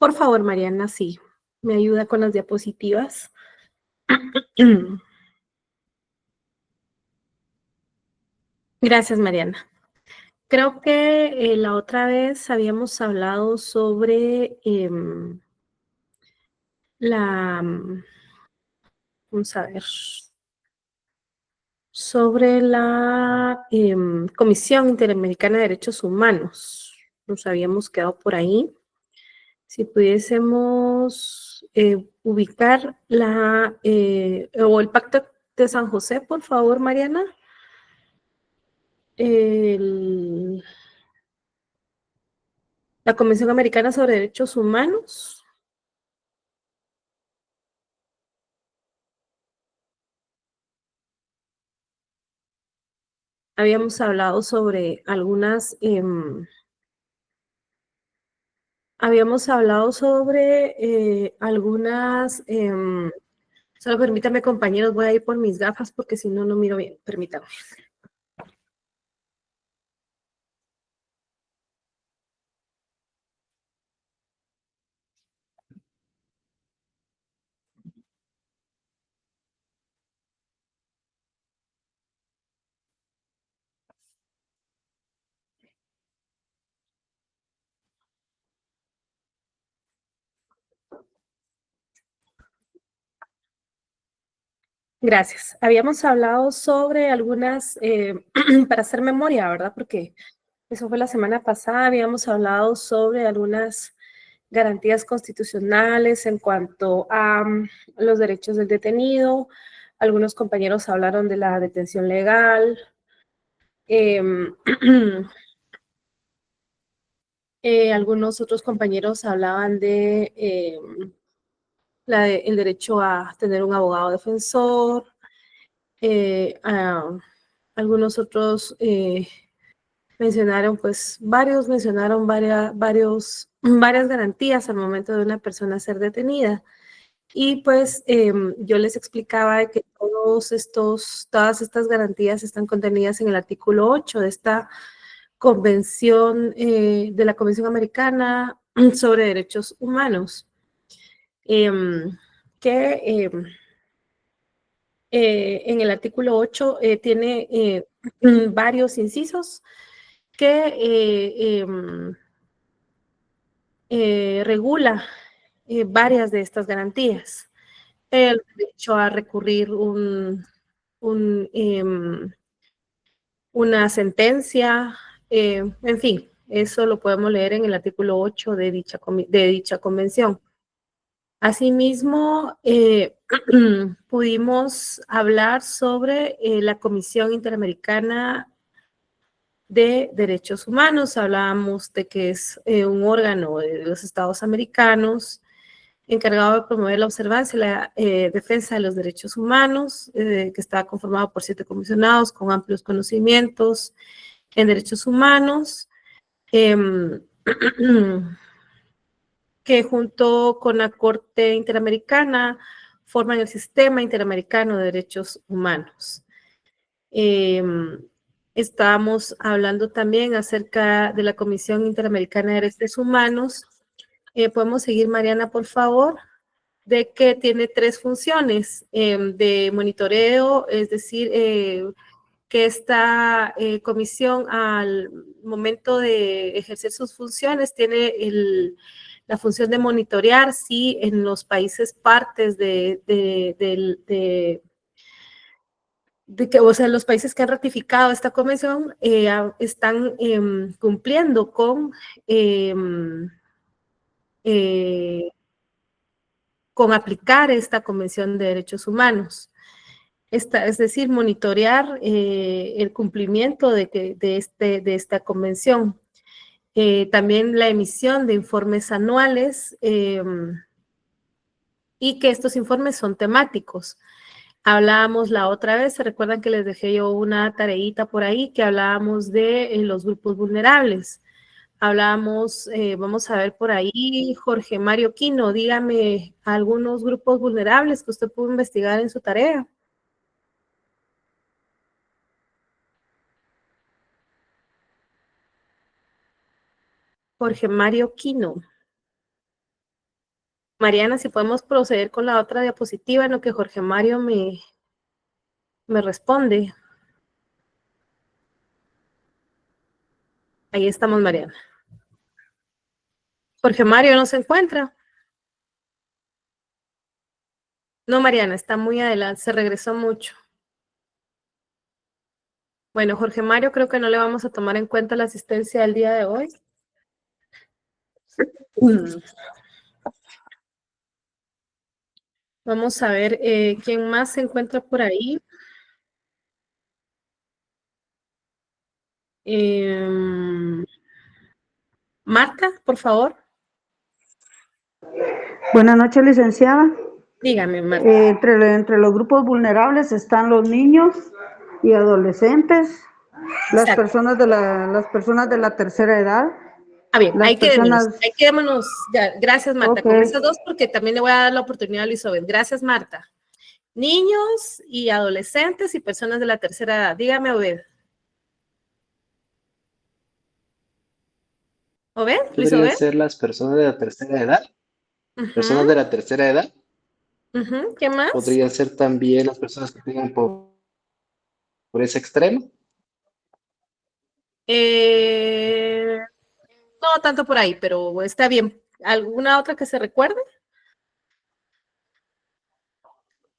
Por favor, Mariana, sí, me ayuda con las diapositivas. Gracias, Mariana. Creo que la otra vez habíamos hablado sobre la, vamos a ver, sobre la Comisión Interamericana de Derechos Humanos. Nos habíamos quedado por ahí. Si pudiésemos ubicar o el Pacto de San José, por favor, Mariana. El- la Convención Americana sobre Derechos Humanos. Habíamos hablado sobre solo permítame, compañeros, voy a ir por mis gafas porque si no, no miro bien. Permítame. Gracias. Habíamos hablado sobre para hacer memoria, ¿verdad? Porque eso fue la semana pasada, habíamos hablado sobre algunas garantías constitucionales en cuanto a los derechos del detenido. Algunos compañeros hablaron de la detención legal. em, Algunos otros compañeros hablaban de el derecho a tener un abogado defensor. Algunos otros mencionaron, pues varias garantías al momento de una persona ser detenida. Y pues yo les explicaba que todas estas garantías están contenidas en el artículo 8 de esta convención, de la Convención Americana sobre Derechos Humanos, em, que en el artículo 8 tiene varios incisos que regula varias de estas garantías. El derecho a recurrir una sentencia, en fin, eso lo podemos leer en el artículo 8 de dicha convención. Asimismo, pudimos hablar sobre la Comisión Interamericana de Derechos Humanos. Hablábamos de que es un órgano de los Estados americanos encargado de promover la observancia y la defensa de los derechos humanos, que está conformado por 7 comisionados con amplios conocimientos en derechos humanos, eh, que junto con la Corte Interamericana forman el Sistema Interamericano de Derechos Humanos. Estábamos hablando también acerca de la Comisión Interamericana de Derechos Humanos. ¿Podemos seguir, Mariana, por favor? De que tiene 3 funciones de monitoreo, es decir, que esta comisión al momento de ejercer sus funciones tiene la función de monitorear si en los países partes o sea, los países que han ratificado esta convención están cumpliendo eh, con aplicar esta Convención de Derechos Humanos. Es decir, monitorear el cumplimiento de esta convención. También la emisión de informes anuales y que estos informes son temáticos. Hablábamos la otra vez, se recuerdan que les dejé yo una tareita por ahí, que hablábamos de los grupos vulnerables. Hablábamos, vamos a ver por ahí, Jorge Mario Quino, dígame algunos grupos vulnerables que usted pudo investigar en su tarea. Jorge Mario Quino. Mariana, si podemos proceder con la otra diapositiva en lo que Jorge Mario me responde. Ahí estamos, Mariana. Jorge Mario no se encuentra. No, Mariana, está muy adelante, se regresó mucho. Bueno, Jorge Mario, creo que no le vamos a tomar en cuenta la asistencia del día de hoy. Vamos a ver quién más se encuentra por ahí. Marta, por favor. Buenas noches, licenciada. Dígame, Marta. Entre los grupos vulnerables están los niños y adolescentes, las personas de la tercera edad. Ah, bien, ahí quedémonos. Ya, gracias, Marta. Okay. Con esas dos, porque también le voy a dar la oportunidad a Luisabel. Gracias, Marta. Niños y adolescentes y personas de la tercera edad. Dígame, Obed. ¿Obed? ¿Podrían ser las personas de la tercera edad? Personas de la tercera edad. ¿Qué más? Podrían ser también las personas que tengan pobreza extrema. No tanto por ahí, pero está bien. ¿Alguna otra que se recuerde?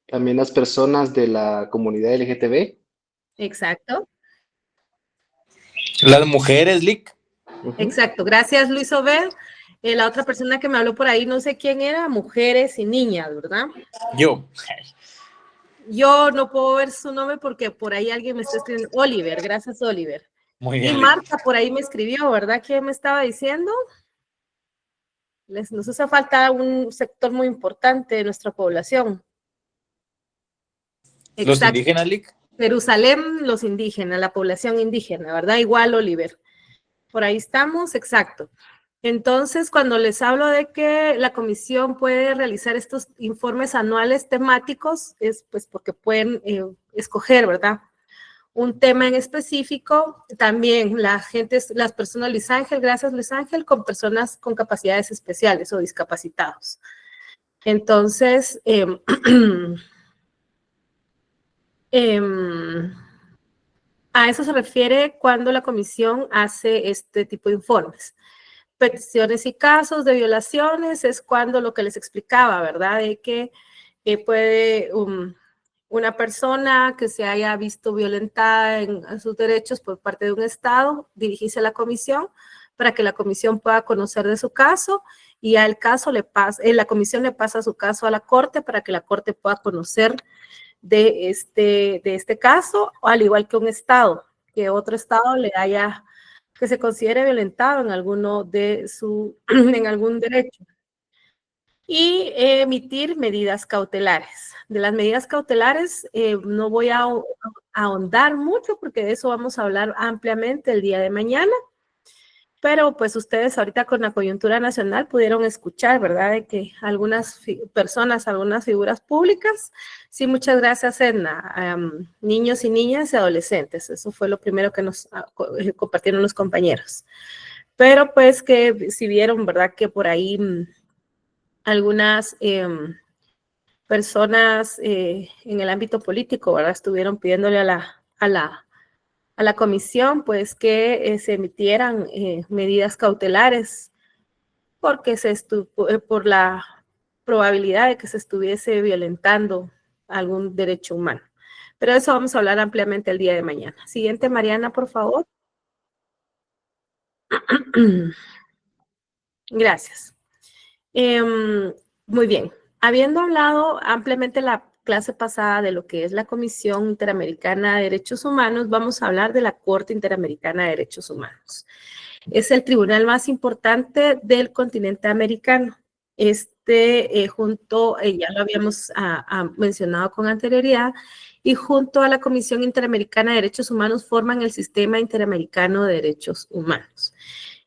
También las personas de la comunidad LGTB. Exacto. Las mujeres, Lick. Exacto. Gracias, Luis Obed. La otra persona que me habló por ahí, no sé quién era, mujeres y niñas, ¿verdad? Yo. Yo no puedo ver su nombre porque por ahí alguien me está escribiendo. Oliver, gracias, Oliver. Muy bien. Y Marta por ahí me escribió, ¿verdad? ¿Qué me estaba diciendo? Nos hace falta un sector muy importante de nuestra población. Los Exacto. indígenas, Lick. Jerusalén, los indígenas, la población indígena, ¿verdad? Igual, Oliver. Por ahí estamos, exacto. Entonces, cuando les hablo de que la comisión puede realizar estos informes anuales temáticos, es pues porque pueden escoger, ¿verdad? Un tema en específico, también las personas Luis Ángel, gracias Luis Ángel, con personas con capacidades especiales o discapacitados. Entonces, a eso se refiere cuando la comisión hace este tipo de informes. Peticiones y casos de violaciones es cuando lo que les explicaba, ¿verdad? De que puede una persona que se haya visto violentada en sus derechos por parte de un Estado dirigirse a la comisión para que la comisión pueda conocer de su caso y al caso la comisión le pasa su caso a la corte para que la corte pueda conocer de este caso, al igual que un Estado, que otro Estado que se considere violentado en alguno en algún derecho. Y emitir medidas cautelares. De las medidas cautelares no voy a ahondar mucho porque de eso vamos a hablar ampliamente el día de mañana. Pero pues ustedes ahorita con la coyuntura nacional pudieron escuchar, ¿verdad? De que algunas personas, algunas figuras públicas, sí, muchas gracias, Edna, niños y niñas y adolescentes. Eso fue lo primero que nos compartieron los compañeros. Pero pues que si vieron, ¿verdad? Que por ahí algunas personas en el ámbito político, ¿verdad? Estuvieron pidiéndole a la comisión, pues, que se emitieran medidas cautelares porque por la probabilidad de que se estuviese violentando algún derecho humano. Pero de eso vamos a hablar ampliamente el día de mañana. Siguiente, Mariana, por favor. Gracias. Muy bien. Habiendo hablado ampliamente la clase pasada de lo que es la Comisión Interamericana de Derechos Humanos, vamos a hablar de la Corte Interamericana de Derechos Humanos. Es el tribunal más importante del continente americano. Ya lo habíamos mencionado con anterioridad, y junto a la Comisión Interamericana de Derechos Humanos forman el Sistema Interamericano de Derechos Humanos.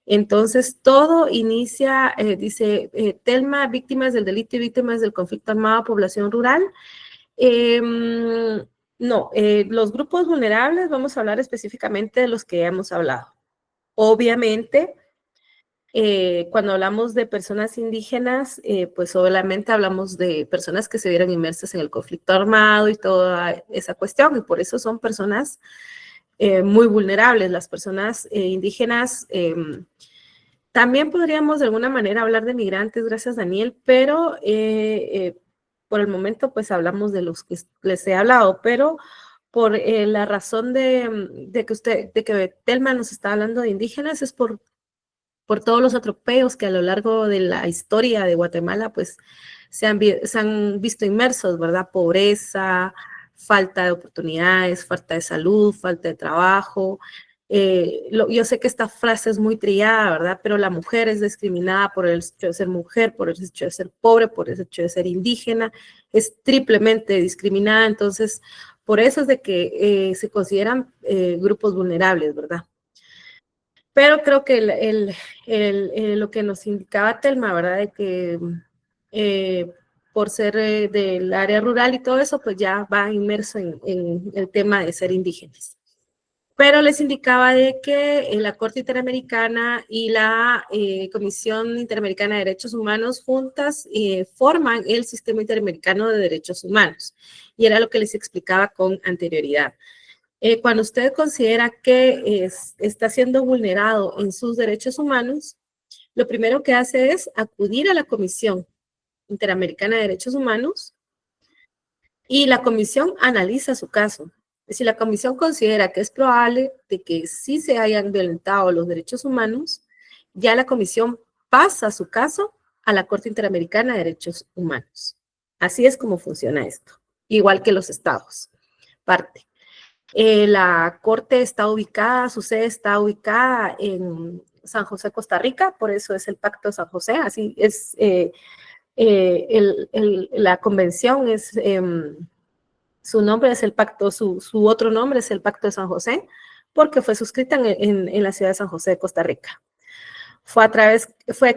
Entonces, todo inicia, dice Telma, víctimas del delito y víctimas del conflicto armado, población rural. Los grupos vulnerables, vamos a hablar específicamente de los que ya hemos hablado. Obviamente, Cuando hablamos de personas indígenas, pues obviamente hablamos de personas que se vieron inmersas en el conflicto armado y toda esa cuestión, y por eso son personas muy vulnerables. Las personas indígenas, también podríamos de alguna manera hablar de migrantes, gracias Daniel, pero por el momento pues hablamos de los que les he hablado, pero por la razón de que Telma nos está hablando de indígenas es por todos los atropellos que a lo largo de la historia de Guatemala pues se han visto inmersos, ¿verdad? Pobreza, falta de oportunidades, falta de salud, falta de trabajo. Yo sé que esta frase es muy trillada, ¿verdad? Pero la mujer es discriminada por el hecho de ser mujer, por el hecho de ser pobre, por el hecho de ser indígena, es triplemente discriminada, entonces por eso es de que se consideran grupos vulnerables, ¿verdad? Pero creo que lo que nos indicaba Telma, ¿verdad? De que por ser del área rural y todo eso, pues ya va inmerso en el tema de ser indígenas. Pero les indicaba de que la Corte Interamericana y la Comisión Interamericana de Derechos Humanos juntas forman el Sistema Interamericano de Derechos Humanos. Y era lo que les explicaba con anterioridad. Cuando usted considera que está siendo vulnerado en sus derechos humanos, lo primero que hace es acudir a la Comisión Interamericana de Derechos Humanos y la comisión analiza su caso. Si la comisión considera que es probable de que sí se hayan violentado los derechos humanos, ya la comisión pasa su caso a la Corte Interamericana de Derechos Humanos. Así es como funciona esto, igual que los estados. Parte. La corte está ubicada, su sede está ubicada en San José, Costa Rica, por eso es el Pacto de San José, así es, la convención es, su nombre es el Pacto, su otro nombre es el Pacto de San José, porque fue suscrita en la ciudad de San José, Costa Rica. Fue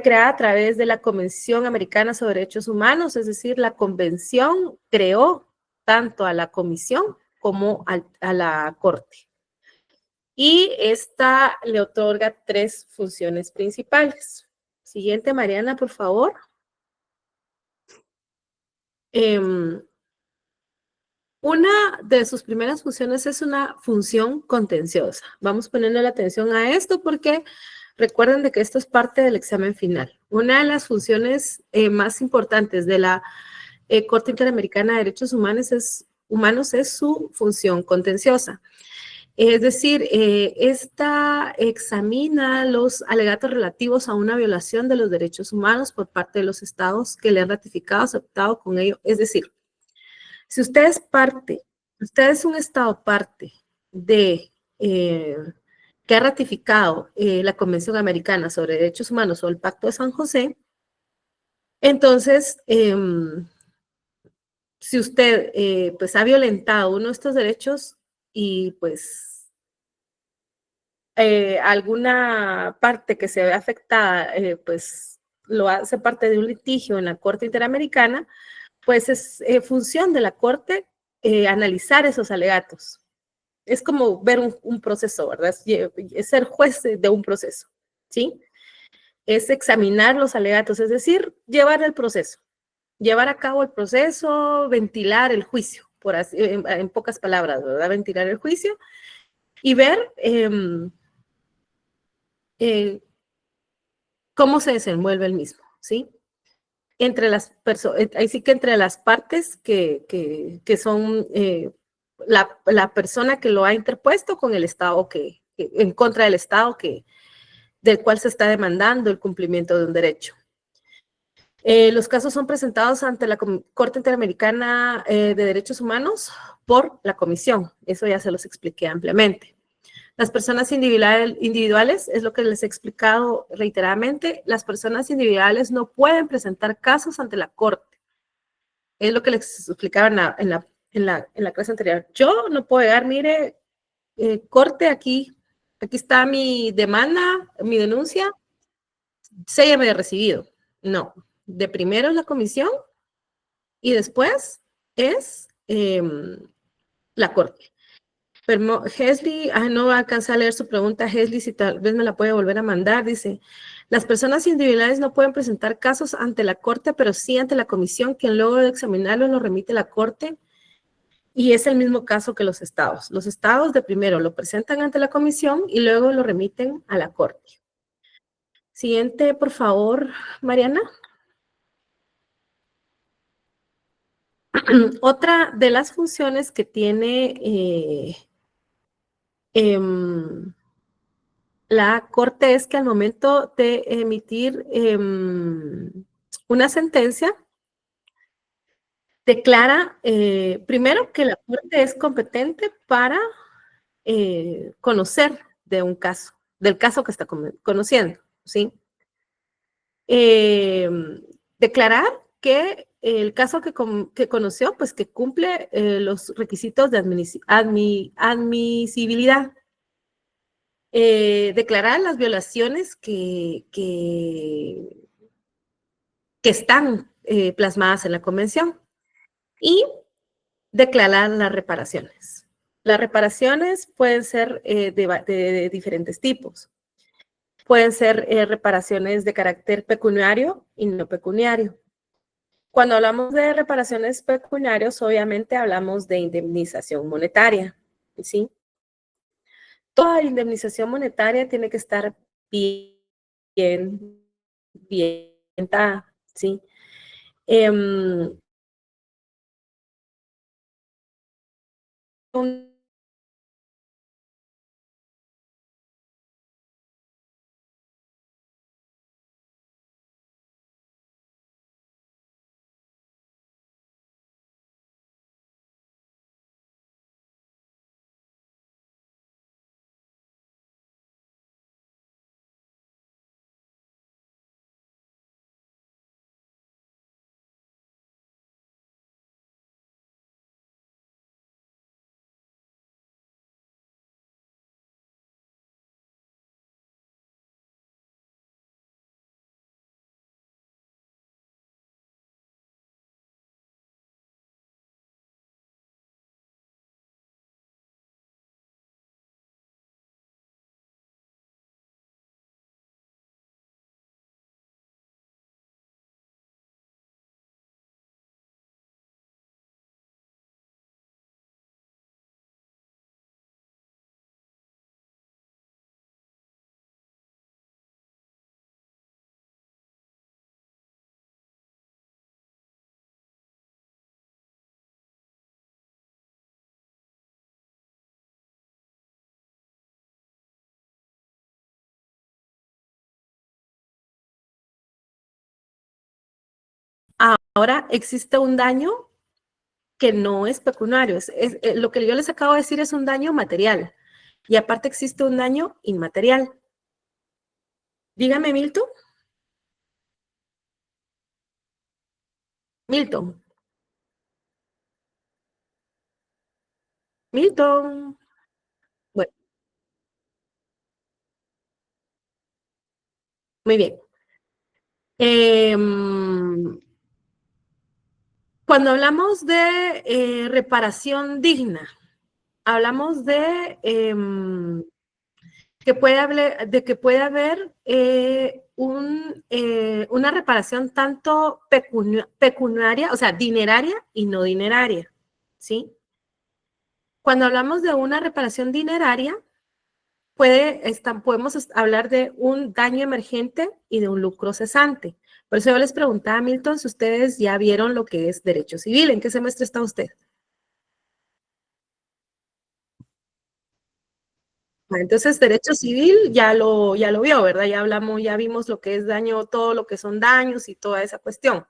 creada a través de la Convención Americana sobre Derechos Humanos, es decir, la convención creó tanto a la comisión como a la corte. Y esta le otorga 3 funciones principales. Siguiente, Mariana, por favor. Una de sus primeras funciones es una función contenciosa. Vamos poniendo la atención a esto porque recuerden de que esto es parte del examen final. Una de las funciones más importantes de la Corte Interamericana de Derechos Humanos es su función contenciosa. Es decir, esta examina los alegatos relativos a una violación de los derechos humanos por parte de los estados que le han ratificado, aceptado con ello. Es decir, si usted es un estado parte de que ha ratificado la Convención Americana sobre Derechos Humanos o el Pacto de San José, entonces, si usted pues ha violentado uno de estos derechos y pues alguna parte que se ve afectada, pues lo hace parte de un litigio en la Corte Interamericana, pues es función de la Corte analizar esos alegatos. Es como ver un proceso, ¿verdad? Es ser juez de un proceso, ¿sí? Es examinar los alegatos, es decir, llevar el proceso. Llevar a cabo el proceso, ventilar el juicio, por así, en pocas palabras, ¿verdad? Ventilar el juicio y ver cómo se desenvuelve el mismo, ¿sí? Entre las personas, ahí sí que entre las partes que son la persona que lo ha interpuesto con el Estado en contra del Estado del cual se está demandando el cumplimiento de un derecho. Los casos son presentados ante la Corte Interamericana de Derechos Humanos por la Comisión. Eso ya se los expliqué ampliamente. Las personas individuales, es lo que les he explicado reiteradamente, las personas individuales no pueden presentar casos ante la Corte. Es lo que les explicaba en la clase anterior. Yo no puedo llegar, mire, Corte, aquí está mi demanda, mi denuncia, séllame de recibido. No. De primero es la comisión y después es la Corte. Pero Hesley, no va a alcanzar a leer su pregunta. Hesley, si tal vez me la puede volver a mandar, dice, las personas individuales no pueden presentar casos ante la corte, pero sí ante la comisión, quien luego de examinarlo lo remite a la corte, y es el mismo caso que los estados. Los estados de primero lo presentan ante la comisión y luego lo remiten a la corte. Siguiente, por favor, Mariana. Otra de las funciones que tiene la Corte es que al momento de emitir una sentencia, declara primero que la Corte es competente para conocer de un caso, del caso que está conociendo, ¿sí? Declarar que el caso que conoció, pues que cumple los requisitos de admisibilidad. Declarar las violaciones que están plasmadas en la convención y declarar las reparaciones. Las reparaciones pueden ser de diferentes tipos. Pueden ser reparaciones de carácter pecuniario y no pecuniario. Cuando hablamos de reparaciones pecuniarias, obviamente hablamos de indemnización monetaria, ¿sí? Toda indemnización monetaria tiene que estar bien dada, ¿sí? Ahora existe un daño que no es pecuniario. Lo que yo les acabo de decir es un daño material. Y aparte existe un daño inmaterial. Dígame, Milton. Milton. Milton. Bueno, muy bien. Cuando hablamos de reparación digna, hablamos de que puede haber una reparación tanto pecuniaria, o sea, dineraria y no dineraria, ¿sí? Cuando hablamos de una reparación dineraria, podemos hablar de un daño emergente y de un lucro cesante. Por eso yo les preguntaba a Milton si ustedes ya vieron lo que es derecho civil. ¿En qué semestre está usted? Entonces, derecho civil ya lo vio, ¿verdad? Ya vimos lo que es daño, todo lo que son daños y toda esa cuestión.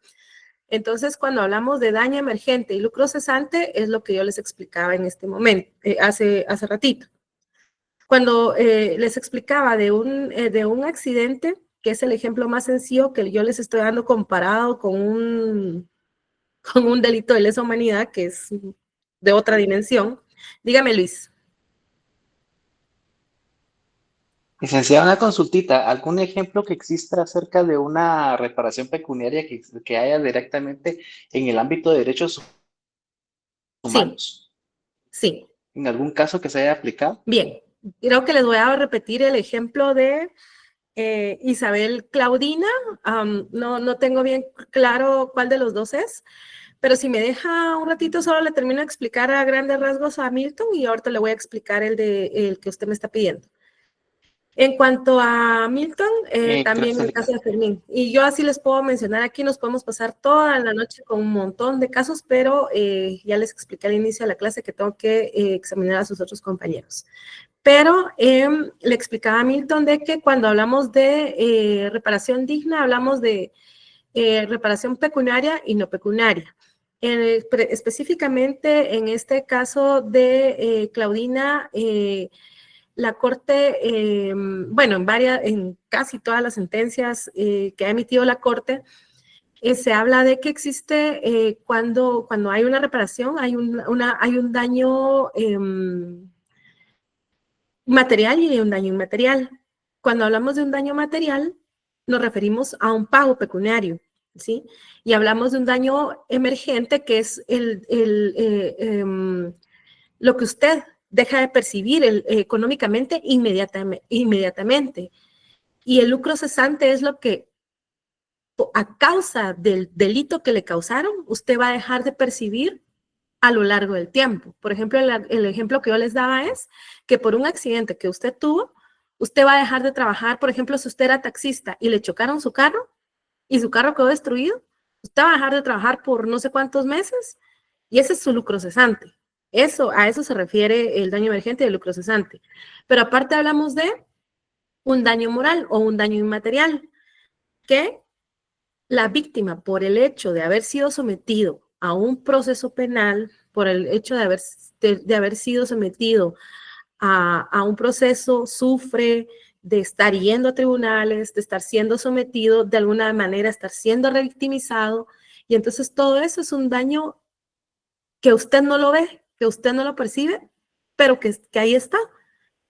Entonces, cuando hablamos de daño emergente y lucro cesante, es lo que yo les explicaba en este momento, hace ratito. Cuando les explicaba de un accidente, que es el ejemplo más sencillo que yo les estoy dando comparado con un delito de lesa humanidad, que es de otra dimensión. Dígame, Luis. Licenciada, una consultita. ¿Algún ejemplo que exista acerca de una reparación pecuniaria que haya directamente en el ámbito de derechos Sí, humanos? sí. en algún caso que se haya aplicado. Bien, creo que les voy a repetir el ejemplo de Isabel Claudina. No tengo bien claro cuál de los dos es, pero si me deja un ratito solo le termino de explicar a grandes rasgos a Milton y ahorita le voy a explicar el que usted me está pidiendo. En cuanto a Milton, también Gracias, el caso Lina. de Fermín. Y yo así les puedo mencionar aquí, nos podemos pasar toda la noche con un montón de casos, pero ya les expliqué al inicio de la clase que tengo que examinar a sus otros compañeros. Pero le explicaba a Milton de que cuando hablamos de reparación digna, hablamos de reparación pecuniaria y no pecuniaria. Específicamente en este caso de Claudina, la Corte, bueno, en casi todas las sentencias que ha emitido la Corte, se habla de que existe cuando hay una reparación, hay un daño material y de un daño inmaterial. Cuando hablamos de un daño material, nos referimos a un pago pecuniario, ¿sí? Y hablamos de un daño emergente, que es lo que usted deja de percibir económicamente inmediatamente. Y el lucro cesante es lo que, a causa del delito que le causaron, usted va a dejar de percibir a lo largo del tiempo. Por ejemplo, el ejemplo que yo les daba es que por un accidente que usted tuvo, usted va a dejar de trabajar. Por ejemplo, si usted era taxista y le chocaron su carro y su carro quedó destruido, usted va a dejar de trabajar por no sé cuántos meses y ese es su lucro cesante. A eso se refiere el daño emergente y el lucro cesante. Pero aparte hablamos de un daño moral o un daño inmaterial, que la víctima, por el hecho de haber sido sometido a un proceso penal, por el hecho de haber sido sometido a un proceso, sufre de estar yendo a tribunales, de estar siendo sometido, de alguna manera estar siendo revictimizado, y entonces todo eso es un daño que usted no lo ve, que usted no lo percibe, pero que ahí está.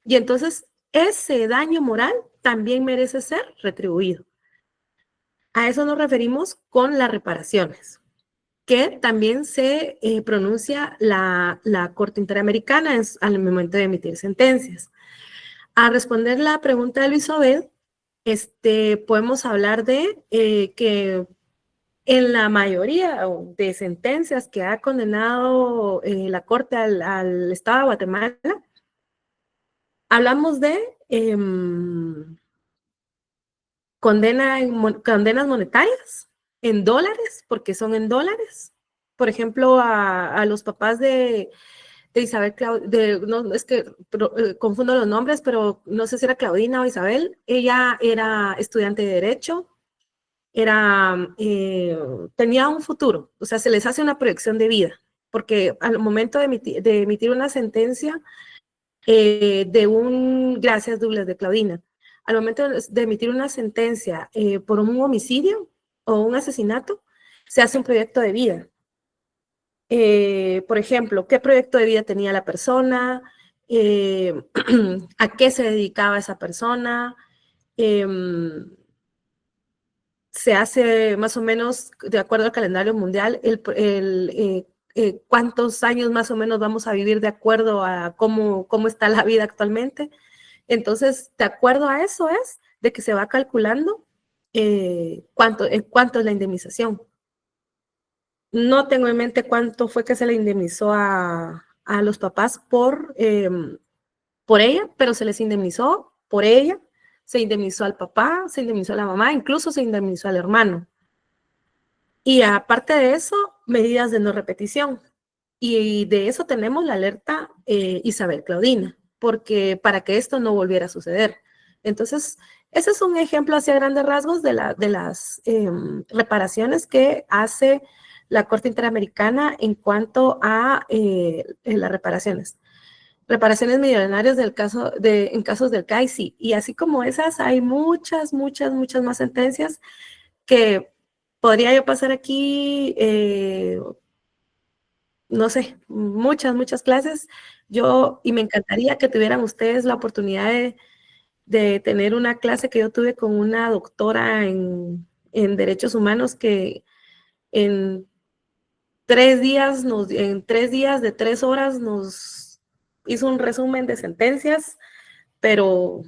Y entonces ese daño moral también merece ser retribuido. A eso nos referimos con las reparaciones, que también se pronuncia la Corte Interamericana al momento de emitir sentencias. A responder la pregunta de Luis Obed, podemos hablar de que en la mayoría de sentencias que ha condenado la Corte al Estado de Guatemala, hablamos de condenas monetarias en dólares, porque son en dólares. Por ejemplo, a los papás de Isabel, no, es que confundo los nombres, pero no sé si era Claudina o Isabel. Ella era estudiante de Derecho, tenía un futuro, o sea, se les hace una proyección de vida, porque al momento de emitir una sentencia gracias Douglas de Claudina, al momento de emitir una sentencia por un homicidio o un asesinato, se hace un proyecto de vida. Por ejemplo, ¿qué proyecto de vida tenía la persona? ¿A qué se dedicaba esa persona? Se hace más o menos, de acuerdo al calendario mundial, cuántos años más o menos vamos a vivir de acuerdo a cómo está la vida actualmente. Entonces, de acuerdo a eso es de que se va calculando cuánto es la indemnización. No tengo en mente cuánto fue que se le indemnizó a los papás por ella, pero se les indemnizó por ella, se indemnizó al papá, se indemnizó a la mamá, incluso se indemnizó al hermano. Y aparte de eso, medidas de no repetición. Y de eso tenemos la alerta Isabel Claudina, porque para que esto no volviera a suceder. Entonces, ese es un ejemplo hacia grandes rasgos de las reparaciones que hace la Corte Interamericana en cuanto a las reparaciones. Reparaciones millonarias en casos del CAICI. Y así como esas, hay muchas más sentencias que podría yo pasar aquí, no sé, muchas clases. Y me encantaría que tuvieran ustedes la oportunidad de tener una clase que yo tuve con una doctora en derechos humanos que en 3 días de 3 horas nos hizo un resumen de sentencias, pero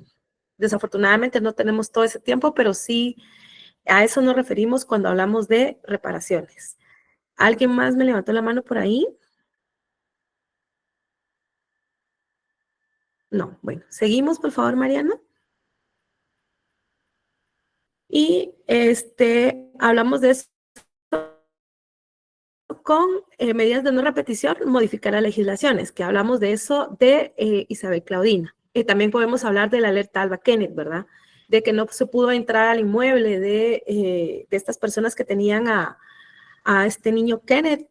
desafortunadamente no tenemos todo ese tiempo, pero sí a eso nos referimos cuando hablamos de reparaciones. ¿Alguien más me levantó la mano por ahí? No, bueno, seguimos, por favor, Mariana. Y hablamos de eso con medidas de no repetición, modificar las legislaciones, que hablamos de eso de Isabel Claudina. También podemos hablar de la alerta Alba Kenneth, ¿verdad? De que no se pudo entrar al inmueble de estas personas que tenían a este niño Kenneth,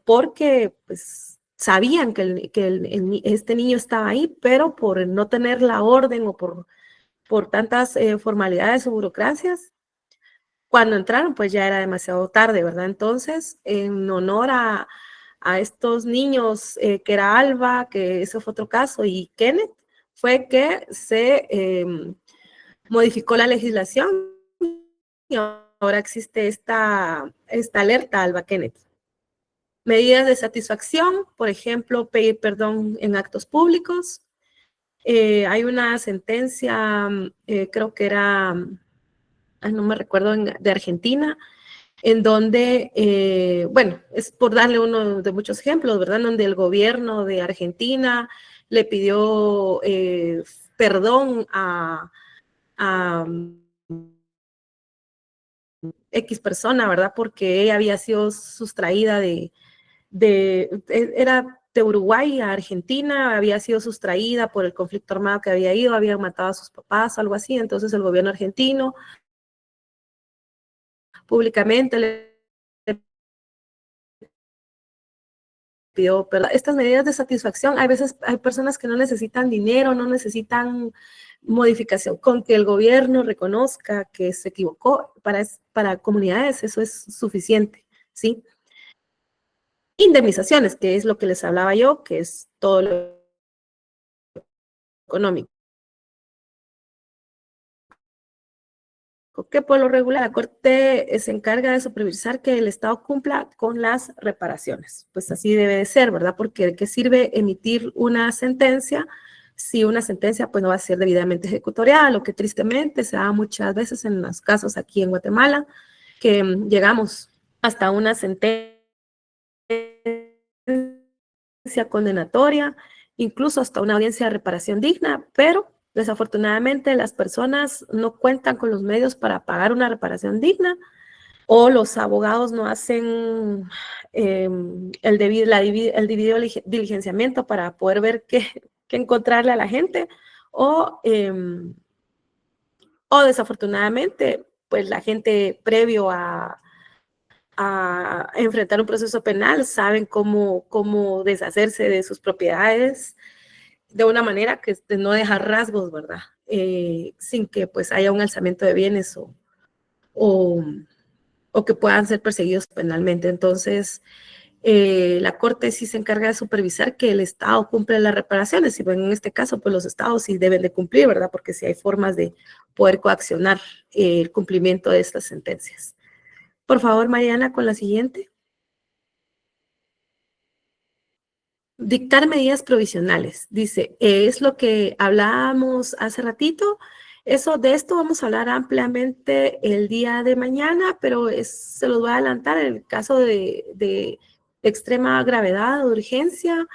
porque pues sabían que este niño estaba ahí, pero por no tener la orden o por tantas formalidades o burocracias, cuando entraron, pues ya era demasiado tarde, ¿verdad? Entonces, en honor a estos niños, que era Alba, que ese fue otro caso, y Kenneth, fue que se modificó la legislación y ahora existe esta alerta Alba Kenneth. Medidas de satisfacción, por ejemplo, pedir perdón en actos públicos. Hay una sentencia, creo que era, no me recuerdo, de Argentina, en donde, bueno, es por darle uno de muchos ejemplos, ¿verdad? Donde el gobierno de Argentina le pidió perdón a X persona, ¿verdad? Porque ella había sido sustraída era de Uruguay a Argentina, había sido sustraída por el conflicto armado que había ido, había matado a sus papás, algo así. Entonces el gobierno argentino públicamente le pidió perdón. Estas medidas de satisfacción, hay veces hay personas que no necesitan dinero, no necesitan modificación, con que el gobierno reconozca que se equivocó, para comunidades eso es suficiente, ¿sí? Indemnizaciones, que es lo que les hablaba yo, que es todo lo económico. Que por lo regular la Corte se encarga de supervisar que el Estado cumpla con las reparaciones. Pues así debe de ser, ¿verdad? Porque ¿de qué sirve emitir una sentencia si una sentencia pues no va a ser debidamente ejecutorial? Lo que tristemente se da muchas veces en los casos aquí en Guatemala, que llegamos hasta una sentencia condenatoria, incluso hasta una audiencia de reparación digna, pero desafortunadamente las personas no cuentan con los medios para pagar una reparación digna, o los abogados no hacen el debido diligenciamiento para poder ver qué encontrarle a la gente, o desafortunadamente, pues la gente previo a enfrentar un proceso penal saben cómo deshacerse de sus propiedades de una manera que no deja rasgos, ¿verdad? Sin que pues haya un alzamiento de bienes o que puedan ser perseguidos penalmente. Entonces, la Corte sí se encarga de supervisar que el Estado cumple las reparaciones, y bueno, en este caso, pues los Estados sí deben de cumplir, ¿verdad? Porque sí hay formas de poder coaccionar el cumplimiento de estas sentencias. Por favor, Mariana, con la siguiente. Dictar medidas provisionales. Dice, es lo que hablábamos hace ratito. De esto vamos a hablar ampliamente el día de mañana, pero se los voy a adelantar en el caso de extrema gravedad o urgencia.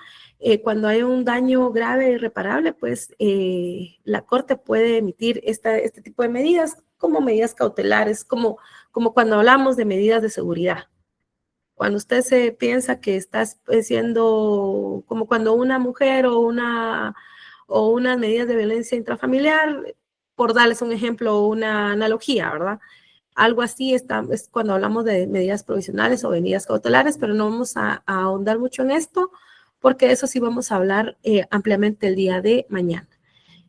Cuando hay un daño grave e irreparable, pues la Corte puede emitir este tipo de medidas como medidas cautelares, como cuando hablamos de medidas de seguridad. Cuando usted se piensa que está siendo, como cuando una mujer o unas medidas de violencia intrafamiliar, por darles un ejemplo o una analogía, ¿verdad? Algo así es cuando hablamos de medidas provisionales o medidas cautelares, pero no vamos a ahondar mucho en esto, porque de eso sí vamos a hablar ampliamente el día de mañana.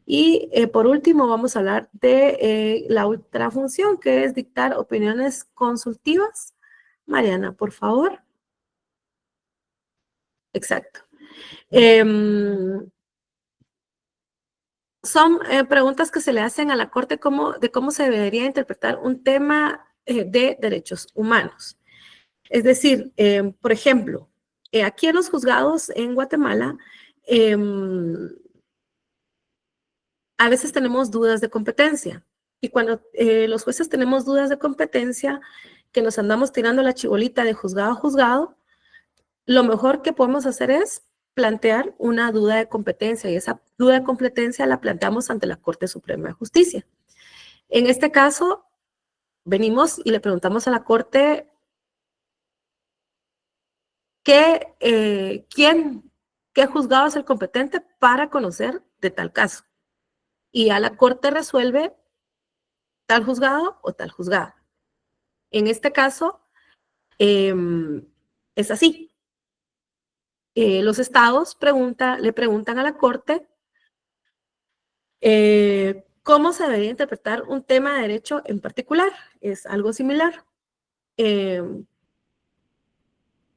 Y por último vamos a hablar de la otra función, que es dictar opiniones consultivas. Mariana, por favor. Exacto. Son preguntas que se le hacen a la Corte de cómo se debería interpretar un tema de derechos humanos. Es decir, por ejemplo, aquí en los juzgados en Guatemala a veces tenemos dudas de competencia. Y cuando los jueces tenemos dudas de competencia, que nos andamos tirando la chibolita de juzgado a juzgado, lo mejor que podemos hacer es plantear una duda de competencia, y esa duda de competencia la planteamos ante la Corte Suprema de Justicia. En este caso, venimos y le preguntamos a la Corte qué juzgado es el competente para conocer de tal caso. Y a la Corte resuelve tal juzgado o tal juzgado. En este caso, es así. Los estados le preguntan a la Corte cómo se debería interpretar un tema de derecho en particular. Es algo similar.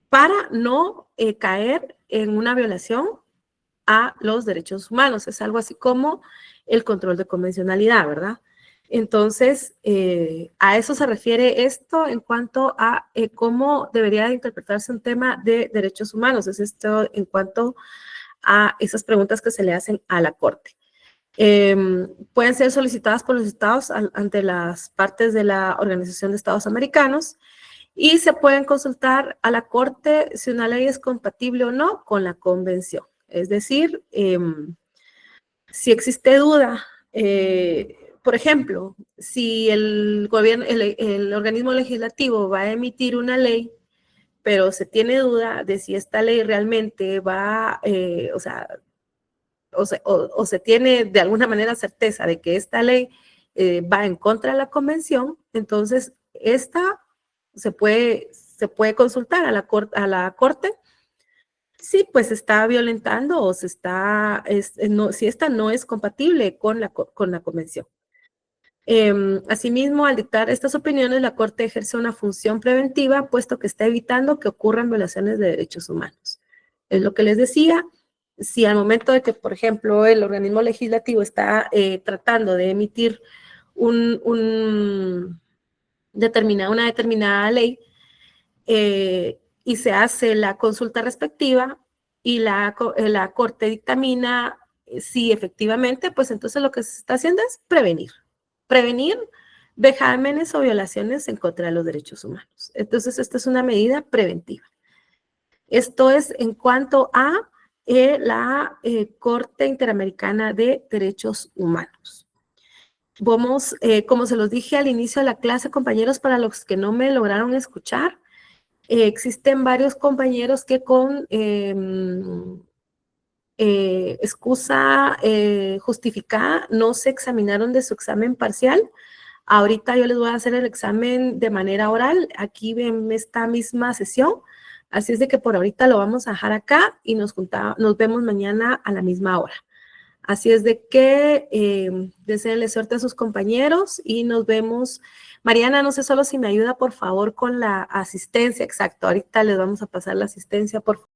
Para no caer en una violación a los derechos humanos. Es algo así como el control de convencionalidad, ¿verdad? Entonces, a eso se refiere esto en cuanto a cómo debería de interpretarse un tema de derechos humanos. Es esto en cuanto a esas preguntas que se le hacen a la Corte. Pueden ser solicitadas por los estados ante las partes de la Organización de Estados Americanos y se pueden consultar a la Corte si una ley es compatible o no con la convención. Es decir, si existe duda, por ejemplo, si el organismo legislativo va a emitir una ley, pero se tiene duda de si esta ley realmente va, o se tiene de alguna manera certeza de que esta ley va en contra de la convención, entonces esta se puede consultar a la Corte si pues está violentando o si esta no es compatible con la convención. Asimismo, al dictar estas opiniones, la Corte ejerce una función preventiva, puesto que está evitando que ocurran violaciones de derechos humanos. Es lo que les decía, si al momento de que, por ejemplo, el organismo legislativo está tratando de emitir una determinada ley, y se hace la consulta respectiva y la Corte dictamina si efectivamente, pues entonces lo que se está haciendo es prevenir vejámenes o violaciones en contra de los derechos humanos. Entonces, esta es una medida preventiva. Esto es en cuanto a la Corte Interamericana de Derechos Humanos. Vamos, como se los dije al inicio de la clase, compañeros, para los que no me lograron escuchar, existen varios compañeros que con excusa justificada no se examinaron de su examen parcial. Ahorita yo les voy a hacer el examen de manera oral, aquí en esta misma sesión, así es de que por ahorita lo vamos a dejar acá y nos vemos mañana a la misma hora. Así es de que deseenle suerte a sus compañeros y nos vemos. Mariana, no sé solo si me ayuda por favor con la asistencia, exacto, ahorita les vamos a pasar la asistencia por favor.